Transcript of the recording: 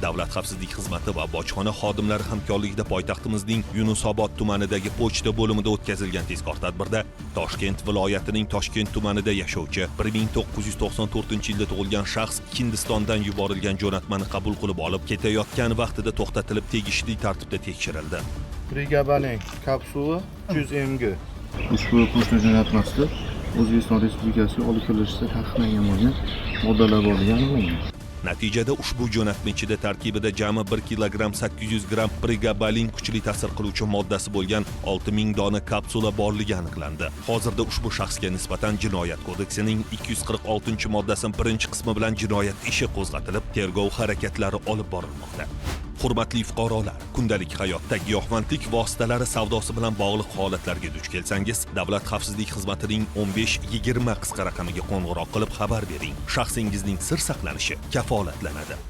Davlat xavfsizlik xizmati va bojxona xodimlari hamkorligida poytaxtimizning Yunusobod tumanidagi pochta bo'limida o'tkazilgan tezkor tadbirda Toshkent viloyatining Toshkent tumanida yashovchi 1994-yilda tug'ilgan shaxs Hindistondan yuborilgan jo'natmani qabul qilib olib, ketayotgan vaqtida to'xtatilib, tegishli tartibda tekshirildi. Brigabaning kapsula 100 mg. Ushbu pochta jo'natmasida O'zbekiston Respublikasiga olib kirilishda taqiqlangan bo'lgan moddalar borligi aniqlangan. Natijada ushbu jo'natma ichida tarkibida jami 1 kilogramm 800 gramm pregabalin kuchli ta'sir qiluvchi moddasi bo'lgan 6000 dona kapsula borligi aniqlandi. Hozirda ushbu shaxsga nisbatan Jinoyat kodeksining 246-moddasi birinchi qismi bilan jinoyat ishi qo'zg'atilib, tergov harakatlari olib borilmoqda. Hurmatli fuqarolar, kundalik hayotda giyohvandlik vositalari savdosi bilan bog'liq holatlarga duch kelsangiz, Davlat xavfsizlik xizmatining 1520 qisqa raqamiga qo'ng'iroq qilib xabar bering. Shaxsingizning sir saqlanishi kafolatlanadi.